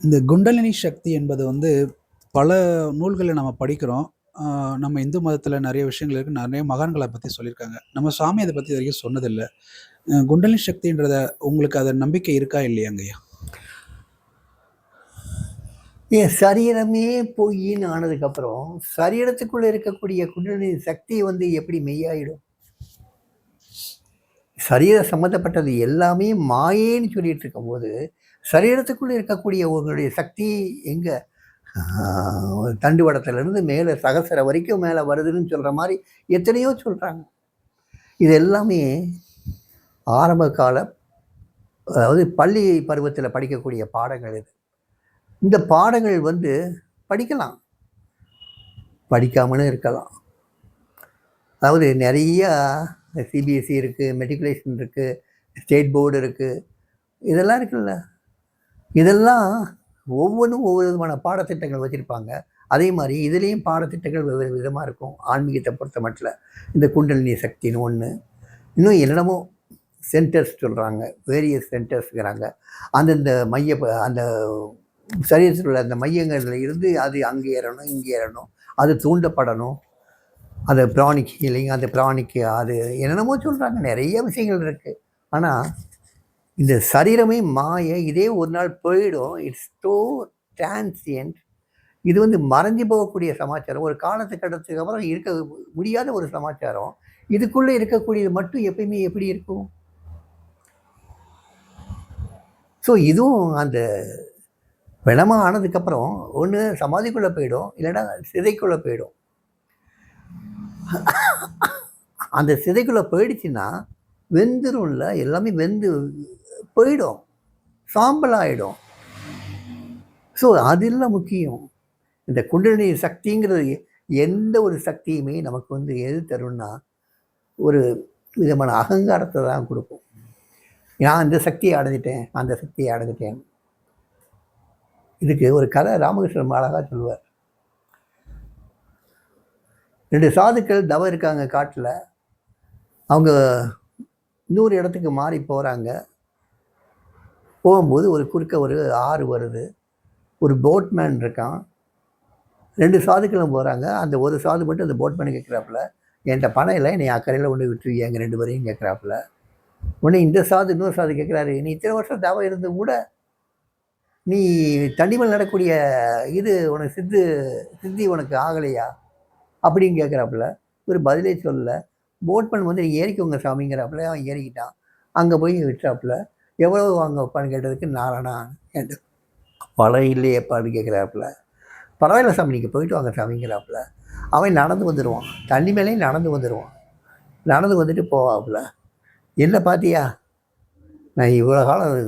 இந்த குண்டலினி சக்தி என்பது வந்து பல நூல்கள நம்ம படிக்கிறோம். ஆ நம்ம இந்து மதத்தில நெறைய விஷயங்கள் இருக்கு. நெறைய மகான்கள பத்தி சொல்லியிருக்காங்க. நம்ம சாமி அத பத்தி இதுவரைக்கும் சொன்னதில்ல. குண்டலினி சக்தின்றத உங்களுக்கு அத நம்பிக்கை இருக்கா இல்லையாங்கய்யா? என் சரீரமே பொய்ன்னு ஆனதுக்கப்புறம், சரீரத்துக்குள்ள இருக்கக்கூடிய குண்டலினி சக்தி வந்து எப்படி மெய்யாயிடும்? சரீரம் சம்மந்தப்பட்டது எல்லாமே மாயேன்னு சொல்லிட்டு இருக்கும்போது, சரீரத்துக்குள்ள இருக்கக்கூடிய உங்களுடைய சக்தி எங்க? தண்டுவடத்திலிருந்து மேலே சகசர வரைக்கும் மேலே வருதுன்னு சொல்ற மாரி எத்தனையோ சொல்றாங்க. இது எல்லாமே ஆரம்ப கால அதாவது பள்ளி பருவத்தில் படிக்கக்கூடிய பாடங்கள் இது. இந்த பாடங்கள் வந்து படிக்கலாம், படிக்காமலும் இருக்கலாம். அதாவது நிறையா சிபிஎஸ்சி இருக்குது, மெட்ரிகுலேஷன் இருக்குது, ஸ்டேட் போர்டு இருக்குது, இதெல்லாம் இருக்குல்ல. இதெல்லாம் ஒவ்வொன்றும் ஒவ்வொரு விதமான பாடத்திட்டங்கள் வச்சுருப்பாங்க. அதே மாதிரி இதுலேயும் பாடத்திட்டங்கள் வெவ்வேறு விதமாக இருக்கும். ஆன்மீகத்தை பொறுத்த மட்டும் இந்த குண்டலினி சக்தின்னு ஒன்று, இன்னும் என்னென்னமோ சென்டர்ஸ் சொல்கிறாங்க, வேரியஸ் சென்டர்ஸுங்கிறாங்க. அந்தந்த அந்த சரீரத்தில் உள்ள அந்த மையங்கள்ல இருந்து அது அங்கே ஏறணும், இங்கே ஏறணும், அது தூண்டப்படணும். அது பிராணிக் ஹீலிங், அது பிராணிக் அது என்னென்னமோ சொல்கிறாங்க, நிறைய விஷயங்கள் இருக்குது. ஆனால் இந்த சரீரமே மாய, இதே ஒரு நாள் போயிடும். It's so transient. இது வந்து மறைஞ்சு போகக்கூடிய சமாச்சாரம், ஒரு காலத்துக்கட்டத்துக்கு அப்புறம் இருக்க முடியாத ஒரு சமாச்சாரம். இதுக்குள்ளே இருக்கக்கூடியது மட்டும் எப்பயுமே எப்படி இருக்கும்? ஸோ இதுவும் அந்த பிணமாக ஆனதுக்கப்புறம் ஒன்று சமாதிக்குள்ளே போயிடும், இல்லைன்னா சிதைக்குள்ளே போயிடும். அந்த சிதைக்குள்ளே போயிடுச்சுன்னா வெந்துரும்ல, எல்லாமே வெந்து போயிடும், சாம்பல் ஆகிடும். ஸோ அதெல்லாம் முக்கியம். இந்த குண்டலினி சக்திங்கிறது எந்த ஒரு சக்தியுமே நமக்கு வந்து எது தரும்னா ஒரு விதமான அகங்காரத்தை தான் கொடுக்கும். நான் இந்த சக்தியை அடைஞ்சிட்டேன், அந்த சக்தியை அடைஞ்சிட்டேன். இதுக்கு ஒரு கதை ராமகிருஷ்ணன் அழகாக சொல்லுவார். 2 சாதுக்கள் தவம் இருக்காங்க காட்டில். அவங்க இன்னொரு இடத்துக்கு மாறி போகிறாங்க. போகும்போது ஒரு குறுக்க ஒரு ஆறு வருது. ஒரு போட்மேன் இருக்கான். 2 சாதுக்களும் போகிறாங்க. அந்த ஒரு சாது மட்டும் அந்த போட்மேனு கேட்குறாப்புல, என்கிட்ட பணம் இல்லை, என்னை அக்கறையில் கொண்டு விட்டுருவியா எங்கள் 2 பேரையும் கேட்குறாப்புல. உடனே இந்த சாது இன்னொரு சாது கேட்குறாரு, நீ இத்தனை வருஷம் தவம் இருந்து கூட நீ தண்ணிமல் நடக்கூடிய இது உனக்கு சித்தி உனக்கு ஆகலையா அப்படின்னு கேட்குறாப்புல. ஒரு பதிலே சொல்லலை. போட்மேன் வந்து நீ ஏறிக்கோங்க சாமிங்கிறாப்புல. அவன் ஏறிக்கிட்டான். அங்கே போய் விட்டுறாப்புல. எவ்வளோ வாங்க வைப்பான்னு கேட்டதுக்கு 4 என்கிட்ட பணம் இல்லையேப்பான்னு கேட்குறாப்புல. பரவாயில்ல சாமி, நீங்கள் போயிட்டு வாங்க சாமிங்கிறாப்புல. அவன் நடந்து வந்துடுவான், தண்ணி மேலேயும் நடந்து வந்துடுவான். நடந்து வந்துட்டு போவாப்புல. என்ன பார்த்தியா, நான் இவ்வளோ காலம்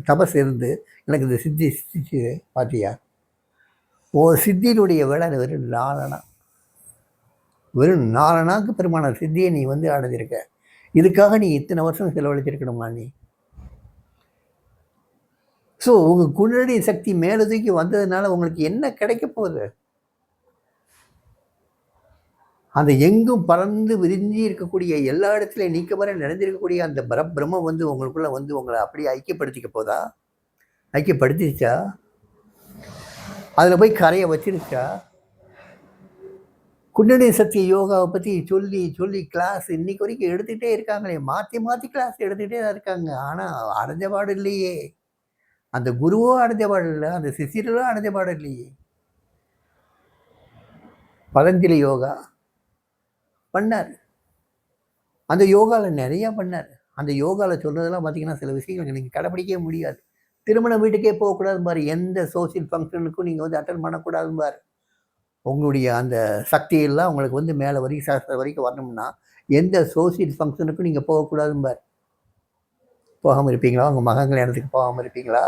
தபஸ் இருந்து எனக்கு இந்த சித்தி சித்திச்சு பார்த்தியா? ஓ சித்தியினுடைய விலை வெறும் 4 வெறும் 4 பெருமான சித்தியை நீ வந்து அடைஞ்சிருக்க. இதுக்காக நீ இத்தனை வருஷம் செலவழிச்சிருக்கணுமா நீ? ஸோ உங்கள் குண்டலினி சக்தி மேலே தூக்கி வந்ததுனால உங்களுக்கு என்ன கிடைக்க போகுது? அந்த எங்கும் பறந்து விரிஞ்சி இருக்கக்கூடிய எல்லா இடத்துலையும் நீக்க வர நிறைஞ்சிருக்கக்கூடிய அந்த பரபிரம்மம் வந்து உங்களுக்குள்ள வந்து உங்களை அப்படியே ஐக்கியப்படுத்திக்க போதா? ஐக்கியப்படுத்திச்சா? அதில் போய் கரையை வச்சிருச்சா? குண்டலினி சக்தி யோகாவை பற்றி சொல்லி சொல்லி கிளாஸ் இன்னைக்கு வரைக்கும் எடுத்துகிட்டே இருக்காங்களே, மாற்றி மாற்றி கிளாஸ் எடுத்துகிட்டே தான் இருக்காங்க. ஆனால் அடைஞ்சபாடு இல்லையே. அந்த குருவோ அடைஞ்சபாடு இல்லை, அந்த சிஷியர்களோ அடைஞ்சபாடு இல்லையே. பதஞ்சலி யோகா பண்ணார். அந்த யோகாவில் நிறையா பண்ணார். அந்த யோகாவில் சொன்னதெல்லாம் பார்த்தீங்கன்னா சில விஷயங்கள் நீங்கள் கடைப்பிடிக்கவே முடியாது. திருமண வீட்டுக்கே போகக்கூடாது பாரு, எந்த சோசியல் ஃபங்க்ஷனுக்கும் நீங்கள் வந்து அட்டன் பண்ணக்கூடாது பாரு. உங்களுடைய அந்த சக்தியெல்லாம் உங்களுக்கு வந்து மேலே வரைக்கும் சாஸ்திர வரைக்கும் வரணும்னா எந்த சோசியல் ஃபங்க்ஷனுக்கும் நீங்கள் போகக்கூடாது பாரு. போகாமல் இருப்பீங்களா? உங்கள் மகன் கல்யாணத்துக்கு போகாமல் இருப்பீங்களா?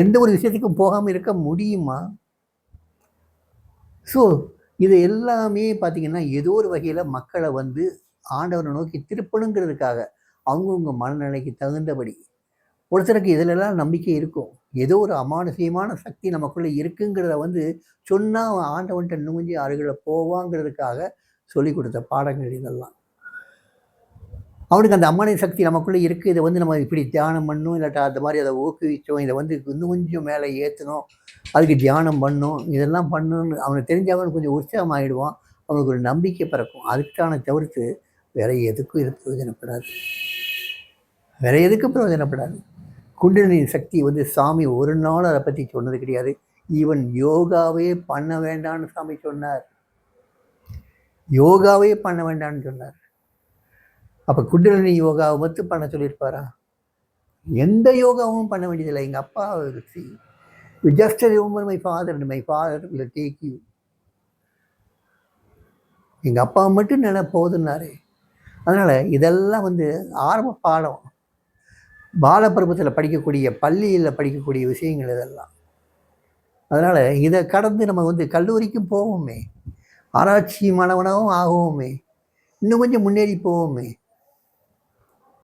எந்த ஒரு விஷயத்துக்கும் போகாமல் இருக்க முடியுமா? ஸோ இது எல்லாமே பார்த்திங்கன்னா ஏதோ ஒரு வகையில் மக்களை வந்து ஆண்டவரை நோக்கி திருப்பணுங்கிறதுக்காக அவங்கவுங்க மனநிலைக்கு தகுந்தபடி ஒருத்தருக்கு இதிலெல்லாம் நம்பிக்கை இருக்கும். ஏதோ ஒரு அமானுஷியமான சக்தி நமக்குள்ளே இருக்குங்கிறத வந்து சொன்னால் அவன் ஆண்டவன்கிட்ட இன்னும் கொஞ்சம் அருகில் போவாங்கிறதுக்காக சொல்லி கொடுத்த பாடங்கள் இதெல்லாம். அவனுக்கு அந்த அம்மனின் சக்தி நமக்குள்ளே இருக்குது. இதை வந்து நம்ம இப்படி தியானம் பண்ணணும், இல்லாட்டா அந்த மாதிரி அதை ஊக்குவிச்சோம், இதை வந்து இன்னும் கொஞ்சம் மேலே ஏற்றணும், அதுக்கு தியானம் பண்ணணும், இதெல்லாம் பண்ணணும்னு அவனுக்கு தெரிஞ்சவன் கொஞ்சம் உற்சாகமாகிடுவான். அவனுக்கு ஒரு நம்பிக்கை பிறக்கும். அதுக்கான தவிர்த்து வேற எதுக்கும் இது பிரயோஜனப்படாது. வேற எதுக்கும் பிரயோஜனப்படாது. குண்டலினி சக்தி வந்து சாமி ஒரு நாள் அதை பற்றி சொன்னது கிடையாது. ஈவன் யோகாவே பண்ண வேண்டாம்னு சாமி சொன்னார். யோகாவே பண்ண வேண்டாம்னு சொன்னார். அப்போ குண்டலினி யோகாவை மட்டும் பண்ண சொல்லியிருப்பாரா? எந்த யோகாவும் பண்ண வேண்டியதில்லை. எங்கள் அப்பா just remember my father, my father will take you. எங்கள் அப்பா மட்டும் போதுன்னாரு. அதனால் இதெல்லாம் வந்து ஆரம்ப பாடம், பாலப்பருவத்தில் படிக்கக்கூடிய, பள்ளியில் படிக்கக்கூடிய விஷயங்கள் இதெல்லாம். அதனால் இதை கடந்து நம்ம வந்து கல்லூரிக்கும் போவோமே, ஆராய்ச்சி மாணவனாகவும் ஆகுவோமே, இன்னும் கொஞ்சம் முன்னேறி போவோமே.